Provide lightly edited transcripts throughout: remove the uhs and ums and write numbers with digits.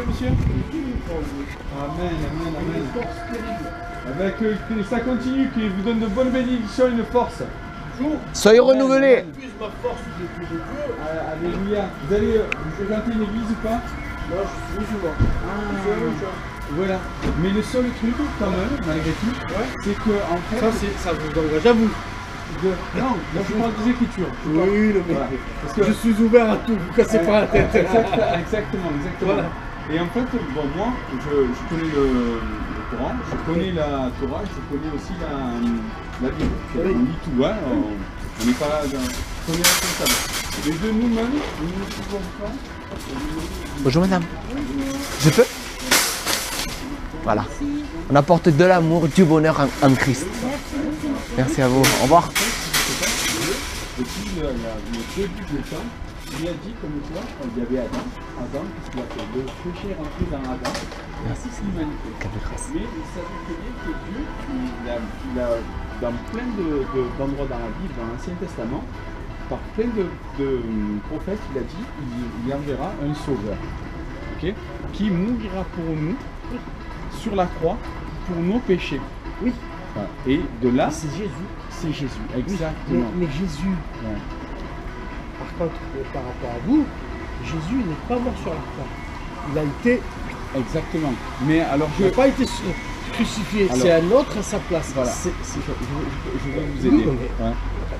Monsieur. Amen, amen, amen. Avec que ça continue, qu'il vous donne de bonnes bénédictions et une force. Soyez renouvelés. Alléluia. Vous allez fréquenter une église ou pas? Non, je suis musulman. Voilà. Mais le seul truc, quand même, malgré tout, c'est que en fait. Ça vous engage à vous. Non, je parle des Écritures. Oui, le voilà. Parce que je suis ouvert à tout, vous cassez pas la tête. Exactement. Voilà. Et en fait, bon, moi, je connais le Coran, je connais la Torah, je connais aussi la Bible. On lit tout, hein. On n'est pas là, on est responsable. Les deux nous-mêmes, nous ne pouvons pas. Bonjour madame. Je peux? Voilà. On apporte de l'amour, du bonheur en Christ. Merci à vous. Au revoir. Depuis le début du temps, il a dit comme toi, il y avait Adam, qu'est-ce qu'il a fait? Le péché est rentré dans Adam, ainsi c'est l'humanité. Mais il savait très bien que Dieu, il a dans plein d'endroits dans la Bible, dans l'Ancien Testament, par plein de prophètes, il a dit, il enverra un sauveur, okay, qui mourira pour nous sur la croix pour nos péchés. Oui. Voilà. Et de là, c'est Jésus. C'est Jésus, exactement. Mais Jésus, par contre, par rapport à vous, Jésus n'est pas mort sur la croix. Il a été... Exactement. Mais alors, il n'a pas été crucifié, c'est un autre à sa place. Voilà. Je veux vous aider.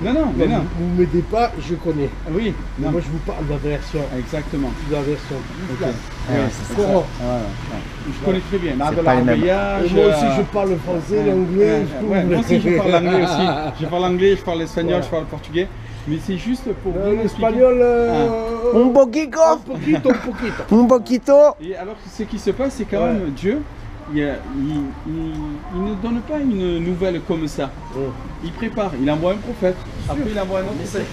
Non, mais non. Vous ne m'aidez pas, je connais. Oui. Non. Moi, je vous parle de la version. Exactement. De la version. Coran. Je connais très bien. L'art de la voyage. Moi aussi, je parle le français, l'anglais. Moi aussi, je parle l'anglais aussi. Je parle l'anglais, je parle l'espagnol, je parle le portugais. Mais c'est juste pour vous l'espagnol. Un poquito. Un poquito. Et alors, ce qui se passe, c'est quand même Dieu. Il ne donne pas une nouvelle comme ça. Il prépare, il envoie un prophète. Après, il envoie un autre prophète.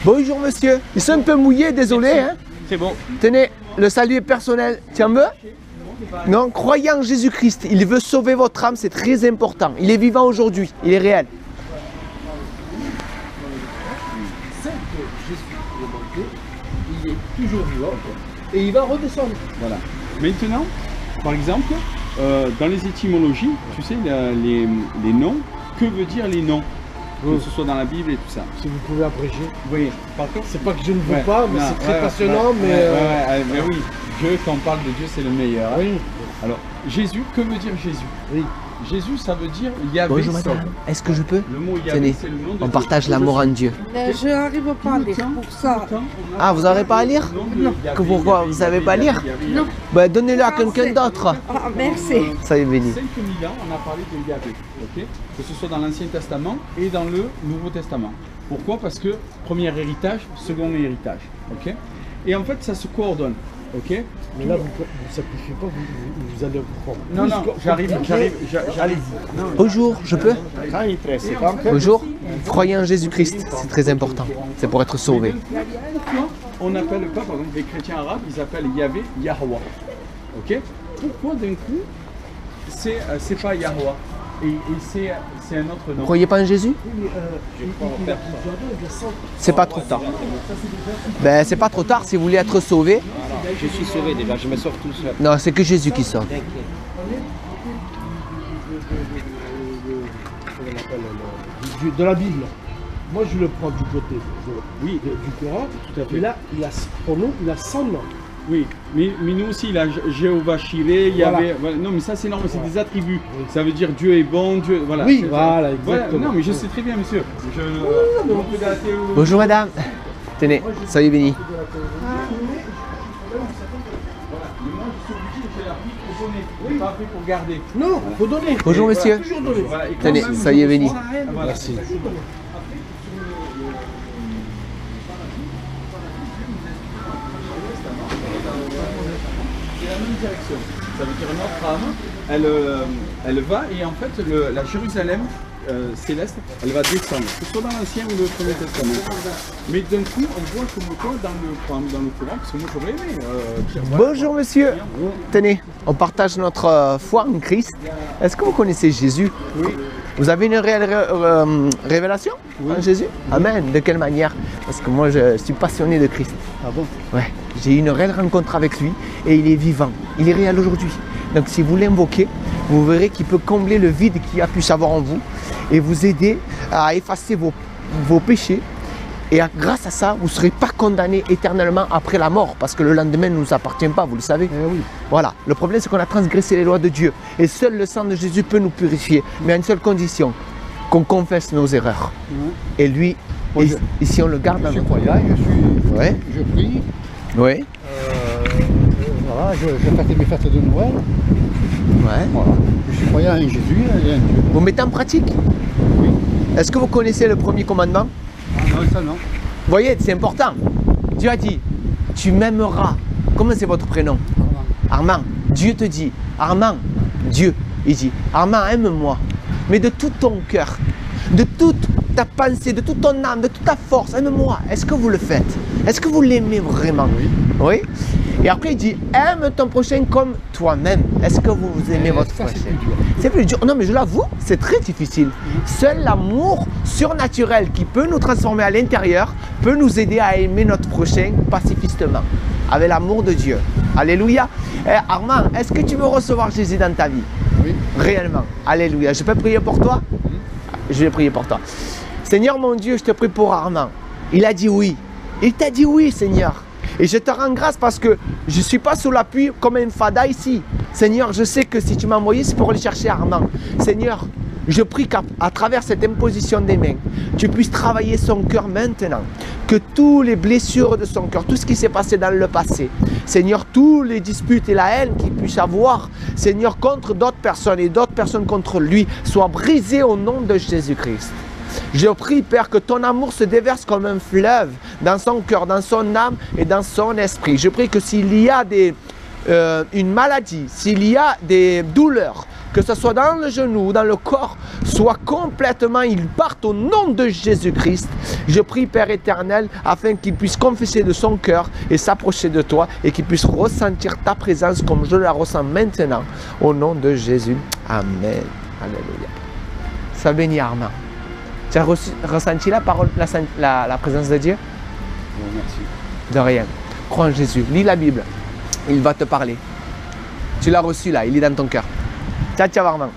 Bonjour monsieur. Ils sont un peu mouillés, désolé. Hein. C'est bon. Tenez, le salut est personnel. Tu en veux? Non, croyez en Jésus-Christ. Il veut sauver votre âme, c'est très important. Il est vivant aujourd'hui, il est réel. Il est toujours vivant et il va redescendre. Voilà. Maintenant, par exemple, dans les étymologies, tu sais, les noms, que veut dire les noms? Que ce soit dans la Bible et tout ça. Si vous pouvez abréger. Oui. Par contre, c'est pas que je ne veux pas, mais c'est très passionnant. Mais oui, Dieu, quand on parle de Dieu, c'est le meilleur. Oui. Alors, Jésus, que veut dire Jésus? Oui. Jésus, ça veut dire Yahvé. Bonjour madame, est-ce que je peux? Le mot Yahvé, c'est le nom de on partage l'amour en Dieu. Je n'arrive pas à lire pour ça. Ah, vous n'arrivez pas à lire? Non. Pourquoi? Vous ne savez pas lire? Non. Ben, donnez-le à quelqu'un d'autre. Ah, merci. Ça y est, béni. 5000 ans, on a parlé de Yahvé, okay, que ce soit dans l'Ancien Testament et dans le Nouveau Testament. Pourquoi? Parce que premier héritage, second héritage. Okay, et en fait, ça se coordonne. Ok. Mais là, vous ne sacrifiez pas, vous allez prendre. Non, j'arrive. Allez-y. Bonjour, je peux? Bonjour. Croyez en Jésus-Christ, c'est très important. C'est pour être sauvé. On n'appelle pas, par exemple, les chrétiens arabes, ils appellent Yahvé Yahwa. Ok. Pourquoi d'un coup, c'est pas Yahwa et c'est un autre nom? Vous croyez pas en Jésus? C'est pas trop tard. Ben, c'est pas trop tard si vous voulez être sauvé. Je suis sauvé déjà, je me sors tout seul. Non, c'est que Jésus qui sauve. De la Bible. Moi, je le prends du côté du Coran. Tout à fait. Et là, pour nous, il a 100 noms. Oui, mais nous aussi, il a Jéhovah Shiré, il y avait... Voilà. Non, mais ça c'est normal, c'est des attributs. Oui. Ça veut dire Dieu est bon, Dieu... Voilà, oui, voilà, exactement. Voilà. Non, mais je sais très bien, monsieur. Bonjour, madame. Tenez, soyez bénis. Oui. Pas fait pour garder. Non, il faut donner. Bonjour, monsieur. Voilà. Tenez, soyez bénis. Voilà. Merci. C'est la même direction. Ça veut dire notre âme, elle va et en fait la Jérusalem céleste, elle va descendre, que ce soit dans l'Ancien ou le Premier Testament. Mais d'un coup, on voit comme quoi dans le Coran, parce que moi j'aurais aimé dire, voilà, Bonjour monsieur. Tenez, on partage notre foi en Christ. Est-ce que vous connaissez Jésus? Oui. Vous avez une réelle révélation en Jésus? Amen. De quelle manière? Parce que moi je suis passionné de Christ. Ah bon? Ouais, j'ai eu une réelle rencontre avec lui et il est vivant. Il est réel aujourd'hui. Donc si vous l'invoquez, vous verrez qu'il peut combler le vide qu'il a pu savoir en vous et vous aider à effacer vos péchés. Et grâce à ça, vous ne serez pas condamné éternellement après la mort, parce que le lendemain ne nous appartient pas, vous le savez. Oui. Voilà, le problème c'est qu'on a transgressé les lois de Dieu. Et seul le sang de Jésus peut nous purifier, mais à une seule condition, qu'on confesse nos erreurs. Et lui, Moi, ici on le garde Je dans suis notre... croyant, Ouais. je prie, Oui. voilà, je fête mes fêtes de Noël. Ouais. Voilà. Je suis croyant en Jésus et en Dieu. Vous mettez en pratique? Oui. Est-ce que vous connaissez le premier commandement? Non, ça non. Vous voyez, c'est important. Dieu a dit, tu m'aimeras. Comment c'est votre prénom? Armand. Dieu te dit, Armand, Dieu, il dit, Armand, aime-moi, mais de tout ton cœur, de toute ta pensée, de toute ton âme, de toute ta force, aime-moi. Est-ce que vous le faites? Est-ce que vous l'aimez vraiment? Oui. Oui. Et après, il dit, aime ton prochain comme toi-même. Est-ce que vous aimez votre ça, prochain? c'est plus dur. C'est plus dur. Non, mais je l'avoue, c'est très difficile. Seul l'amour surnaturel qui peut nous transformer à l'intérieur peut nous aider à aimer notre prochain pacifistement, avec l'amour de Dieu. Alléluia. Armand, est-ce que tu veux recevoir Jésus dans ta vie? Oui. Réellement. Alléluia. Je peux prier pour toi? Je vais prier pour toi. Seigneur mon Dieu, je te prie pour Armand. Il a dit oui. Il t'a dit oui, Seigneur. Et je te rends grâce parce que je ne suis pas sous l'appui comme un fada ici. Seigneur, je sais que si tu m'as envoyé, c'est pour aller chercher Armand. Seigneur, je prie qu'à travers cette imposition des mains, tu puisses travailler son cœur maintenant. Que toutes les blessures de son cœur, tout ce qui s'est passé dans le passé, Seigneur, tous les disputes et la haine qu'il puisse avoir, Seigneur, contre d'autres personnes et d'autres personnes contre lui, soient brisées au nom de Jésus-Christ. Je prie, Père, que ton amour se déverse comme un fleuve dans son cœur, dans son âme et dans son esprit. Je prie que s'il y a une maladie, s'il y a des douleurs, que ce soit dans le genou ou dans le corps, soit complètement, il parte au nom de Jésus-Christ. Je prie, Père éternel, afin qu'il puisse confesser de son cœur et s'approcher de toi et qu'il puisse ressentir ta présence comme je la ressens maintenant. Au nom de Jésus. Amen. Alléluia. Sois béni, Armand. Tu as ressenti la parole, la présence de Dieu? Bon, merci. De rien. Crois en Jésus. Lis la Bible. Il va te parler. Tu l'as reçu là, il est dans ton cœur. Ciao, ciao, Armand.